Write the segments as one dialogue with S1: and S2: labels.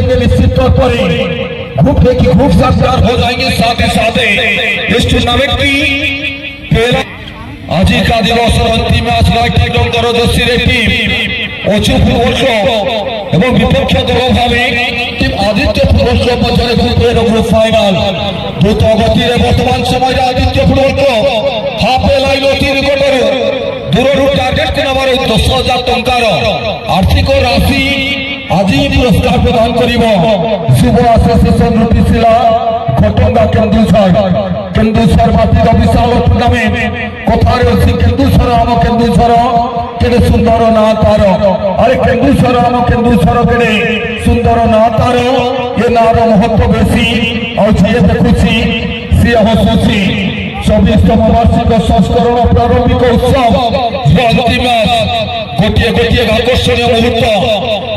S1: जीतेंगे निश्चित तौर पर ग्रुप ए की खूब शानदार हो जाएंगे। साथ ही साथ इस टूर्नामेंट की आज का दिवस अंतिम मैच नाइट दरदर्शी टीम अचु फुटबल क्लब এবং বিপক্ষ দল ভাবে টিম আদিত্য ফুটবল ক্লাব মধ্যে গ্রুপ ফাইনাল দ্রুত গতিতে বর্তমান সময়ে আদিত্য ফুটবল ক্লাব হাফে লাইন অতি নিকটরে দূরରୁ টার্গেট নেবার 10,000 টঙ্কার আর্থিক রাশি আজি পুরস্কার প্রদান করিব যুব আসোসিয়েশন রুটিশিলা ঘটঙ্গা কেন্দুঝর মাটির বিশাল টুর্নামেন্ট কথারে অছি কেন্দুঝর আম কেন্দুঝর কেড়ে সুন্দর না তার আরে কেন্দুঝর আম কেন্দুঝর কেড়ে সুন্দর না তার এ নার মহত্ব বেশি আর যে দেখুছি সে হসুছি 24তম বার্ষিক সংস্করণ প্রারম্ভিক উৎসব অন্তিম গোটিয়ে গোটিয়ে আকর্ষণীয় মুহূর্ত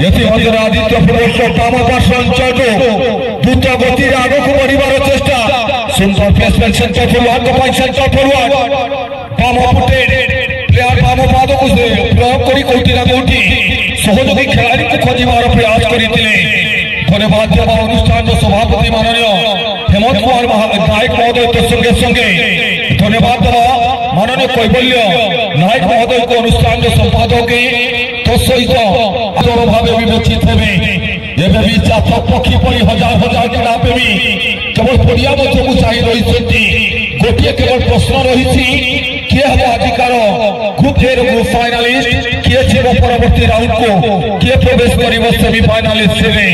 S1: এথিমধ্যে আদিত্য ফুটবল ক্লাব বামপার্শ্ব অঞ্চলକୁ দ্রুত গতিରେ ଆଗକୁ ବଢ଼ିବାର ଚେଷ୍ଟା ସୁନ୍ଦର ପ୍ଲେସମେଣ୍ଟ ସେଣ୍ଟର ଫରୱାର୍ଡ ପାଇଁ ସେଣ୍ଟର ଫରୱାର୍ଡ ବାମ ପଟେ ପ୍ଲେୟାର ବାମ ପାଦକୁ ପ୍ରୟୋଗ କରି କୋଉଠି ନା କୋଉଠି ସହଯୋଗୀ ଖେଳାଳିଙ୍କୁ ଖୋଜିବାର ପ୍ରୟାସ କରିଥିଲେ। ଧନ୍ୟବାଦ ଦେବା ଅନୁଷ୍ଠାନର ସଭାପତି ମାନନୀୟ ହେମନ୍ତ କୁମାର ନାୟକ ମହୋଦୟ ସଙ୍ଗେ ସଙ୍ଗେ ଧନ୍ୟବାଦ ଦେବା ମାନନୀୟ କୈବଲ୍ୟ ନାୟକ ମହୋଦୟଙ୍କ ଅନୁଷ୍ଠାନର ସମ୍ପାଦକ ସହିତ ଆଦର ଭାବେ ବିବେଚିତ ହେବେ। ଏବେ ବି ଚାଷ ପକ୍ଷୀ ପରି ହଜାର ହଜାର କ୍ରୀଡ଼ା ପ୍ରେମୀ କେବଳ ପଡ଼ିଆ ମଧ୍ୟକୁ ଚାହିଁ ରହିଛନ୍ତି। ଗୋଟିଏ କେବଳ ପ୍ରଶ୍ନ ରହିଛି କିଏ ହେବ ଆଜିକାର ଗ୍ରୁପ ଏ ଗ୍ରୁପ ଫାଇନାଲିଷ୍ଟ, କିଏ ଯିବ ପରବର୍ତ୍ତୀ ରାଉଣ୍ଡକୁ, କିଏ ପ୍ରବେଶ କରିବ ସେମି ଫାଇନାଲିଷ୍ଟ ହେବେ।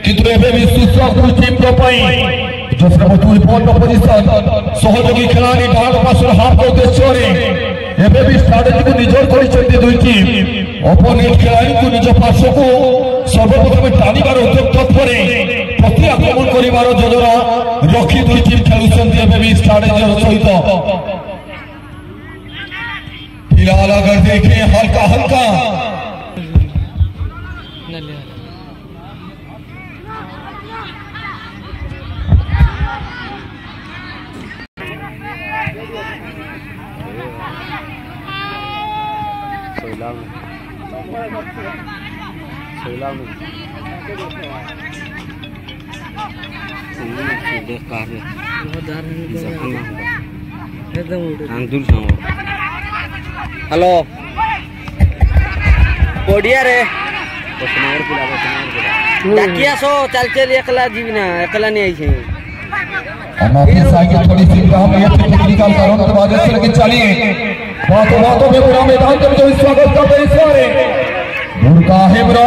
S1: କିନ୍ତୁ ଏବେ ବି ସୁସ୍ୱାଦୁ ଟିମ୍ଙ୍କ ପାଇଁ ପୋଷ୍ଟ ପୋଜିସନ ସହଯୋଗୀ ଖେଳାଳି ଡାହାଣ ପାର୍ଶ୍ୱର ହାଫ ଉଦ୍ଦେଶ୍ୟରେ ଏବେ ବି ଷ୍ଟ୍ରାଟେଜିକୁ ନିଜର କରିଛନ୍ତି ଦୁଇ ଟିମ୍। ଅପୋନେଣ୍ଟ ଖେଳାଳିଙ୍କୁ ନିଜ ପାର୍ଶ୍ୱକୁ ସର୍ବପ୍ରଥମେ ଟାଣିବାର ଉଦ୍ୟମ ତତ୍ପରେ ପ୍ରତି ଆକ୍ରମଣ କରିବାର ଯୋଜନା ରଖି ଦୁଇ ଟିମ୍ ଖେଳୁଛନ୍ତି ଏବେ ବି ଷ୍ଟ୍ରାଟେଜିର ସହିତ। फिलहाल अगर देखें हल्का हल्का
S2: हेलो बढ़िया रे डाकिया सो चल चल एकला जीवी ना एकला नहीं आई छे
S1: हमारी साइकिल थोड़ी सी हम ये टेक्निकल कारण के बाद से लेके चलिए बातों में पूरा मैदान में जो स्वागत करते हैं सारे ढूंढता है ब्रो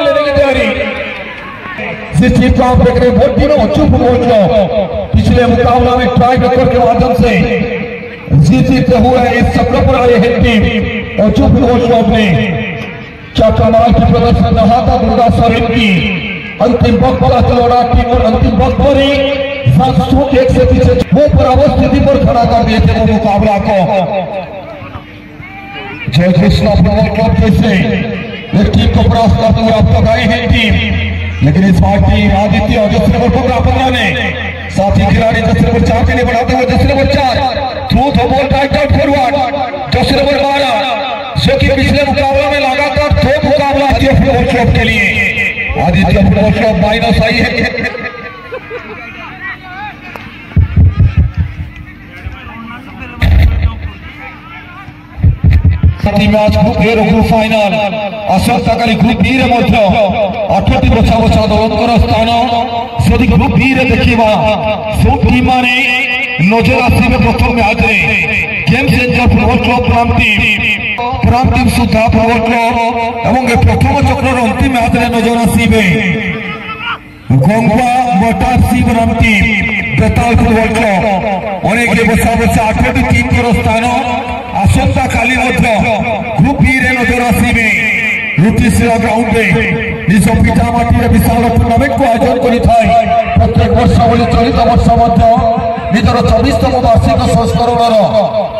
S1: लेने की तैयारी जिस टीम का आप देख रहे हैं बहुत दिनों चुप हो जाओ पिछले मुकाबला में ट्राई रेकॉर्ड के माध्यम से जीतते हुए इस सफर पर आए हैं टीम और चुप हो ने क्या कमाल की प्रदर्शन रहा था दुर्गा सरेन की अंतिम वक्त पर चलौड़ा टीम और अंतिम वक्त पर ही एक से पीछे वो बराबर स्थिति पर खड़ा कर दिए थे वो मुकाबला को। जय कृष्णा फुटबॉल क्लब जैसे एक टीम को परास्त करते हुए अब तक आई है टीम, लेकिन इस बार टीम आदित्य और 15 ने साथी खिलाड़ी 4 के लिए बढ़ाते हुए 4 through the ball right out forward 12 जो कि पिछले मुकाबले में लगातार 2 मुकाबला आदित्य फुटबॉल क्लब के लिए आदित्य फुटबॉल क्लब माइनस आई है। Match group A group final आसंता काली ग्रुप बी रे मध्य 8टी बछा बछा दलकर स्थान से ग्रुप बी रे देखिबा सो टीम माने नजर आसीबे प्रथम मैच रे गेम चेंजर फुटबॉल क्लब प्राम टीम सुधा फुटबॉल क्लब एवं प्रथम चक्र अंतिम मैच रे नजर आसीबे गंगा मोटार सी प्राम टीम बेताल फुटबॉल क्लब अनेक बछा बछा 8टी टीम कर स्थान आसंता काली ग्रुप बी रे नजर आसीबे रुटिशिला ग्राउंड रे निज पिटामाटी विशाल टूर्नामेंट को आयोजन करि थाए प्रत्येक वर्ष भली चलित वर्ष निजर 24तम वार्षिक संस्करण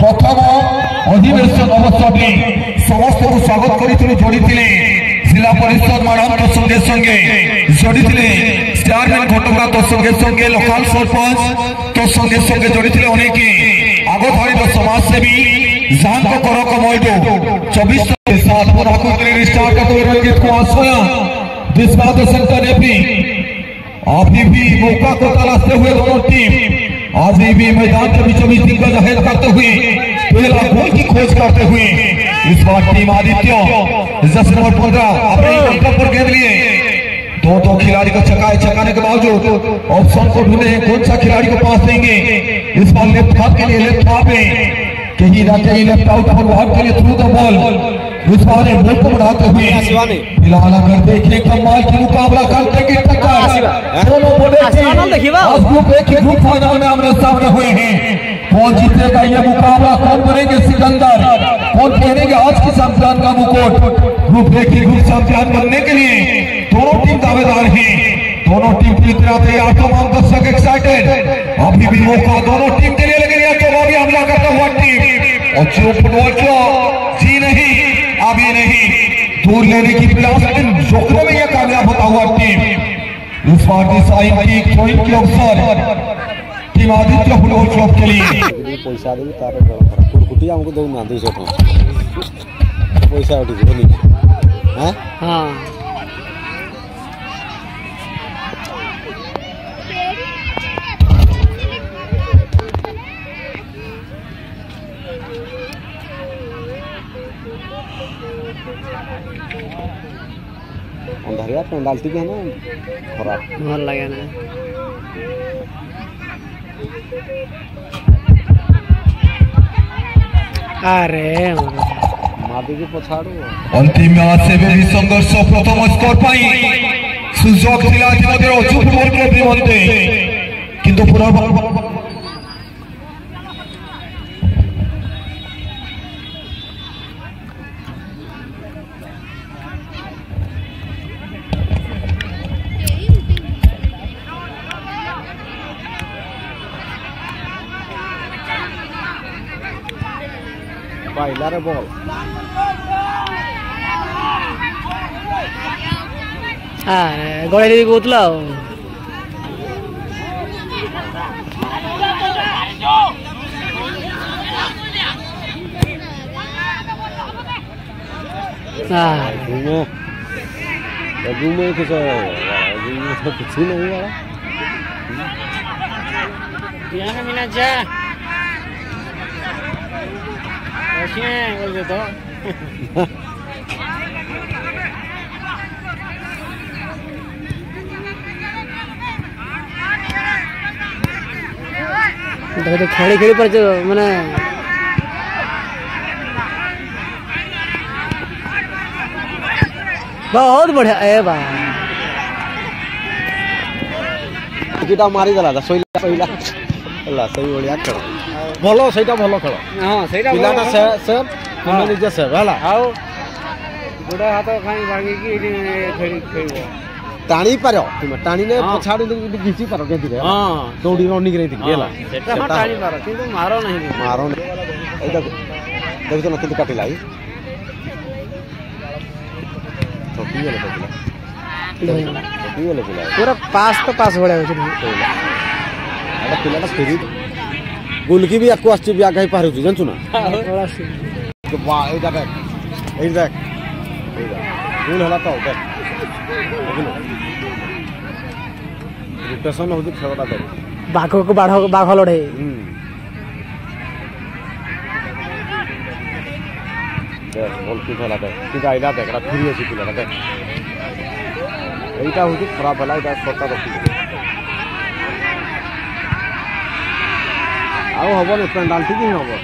S1: प्रथम अधिवेशन अवसर में समस्त को स्वागत करथिले जोड़ीथिले जिला परिषद मैडम तो संगे संगे जोड़ीथिले चेयरमैन घटका तो संगे संगे लोकल सरपंच तो संगे संगे जोड़ीथिले अनेक आगधारी समाजसेवी जान को करो कमोइडो 24 के साथ पूरा को स्टार्ट करते हुए रंजित कुमार सोया दिस बार द सेंटर एपी अभी भी मौका को तलाशते हुए दोनों टीम आज भी मैदान के बीचों बीच दिग्गज जाहिर करते हुए पहला गोल की खोज करते हुए इस बार टीम आदित्य जर्सी नंबर 15 अपने विकेट पर गेंद लिए दो खिलाड़ी को चकाने के बावजूद ऑप्शन को ढूंढे कौन सा खिलाड़ी को पास देंगे। इस बार लेफ्ट हाथ के लिए लेफ्ट हाथ में कहीं ना कहीं लेफ्ट आउट फॉरवर्ड के लिए थ्रू द बॉल इस बार बॉल को बढ़ाते हुए फिलहाल अगर देखें कमाल की मुकाबला करते कि टक्कर दोनों बोले आज ग्रुप एक ही ग्रुप फाइनल में आमने सामने हुए हैं। कौन जीतेगा ये मुकाबला, कौन बनेंगे सिकंदर, कौन पहनेंगे आज की चैंपियन का मुकुट। ग्रुप एक ही ग्रुप चैंपियन बनने के लिए दोनों टीम दावेदार हैं, दोनों टीम पूरी तरह तैयार, तमाम दर्शक एक्साइटेड। अभी भी मौका दोनों टीम के लिए, लेकिन यह जवाबी हमला करता हुआ टीम और जो फुटबॉल को जी नहीं अभी नहीं दूर लेने की प्रयास जोखिम में यह कामयाब होता हुआ टीम इस बार थ्रोइंग की अवसर टीम आदित्य फुटबॉल क्लब के लिए
S3: पैसा देवी तार कुरकुटी हमको दो ना 200 पैसा उठी हैं
S2: हाँ
S3: अंधारिया पेंडाल्टी के है ना खराब
S2: मन लगे ना अरे
S3: मादी की पछाड़ू
S1: अंतिम मैच से भी संघर्ष प्रथम स्कोर पाई सुजोग थिला जिमदे अचूक फुटबॉल क्लब निमंते किंतु पूरा
S3: bailar a ball
S2: अरे गोड़े दीदी कोतला
S3: घूमे कुछ कुछ नहीं वाला
S2: यहाँ मिला जा ऐसे बोल दे तो देखो खेड़ी खेड़ी पर जो मैंने बहुत बढ़िया ए बा
S3: किटा मारी दला था सोइला पहिला अल्लाह सही बढ़िया खेल भलो सेटा भलो खेल
S2: हां सेटा
S3: पिलाटा से तुम निजे से हला
S2: आओ गोड़ा हाथ खाई भागी की खेड़ी खेड़ो
S3: टाणी पारो तुम टाणी ने पछाड़ी घिची पारो के धीरे हां दौड़ी रनिंग रही थी गेला
S2: सेटा हां टाणी पारो किंतु मारो नहीं
S3: ए देखो देखो ना किंतु काटी लाई तो पिए ले पिला
S2: पूरा पास तो पास बड़ा हो छै
S3: अरे पिलाटा फेरी गोलकी भी आको आछी भी आगे पार होछु जानछु ना
S2: थोड़ा सी
S3: तो वाह ए देख गोल हला तो देख रोटेशन होती खेलटा देख
S2: बाघ को बाघ लड़े
S3: देख बॉल की खेला देख सीधा आइला देख रा फ्री अछि पिलाटा देख एटा होती खराब हला एटा छोटा रखी आओ हबो ने पेनल्टी की हबो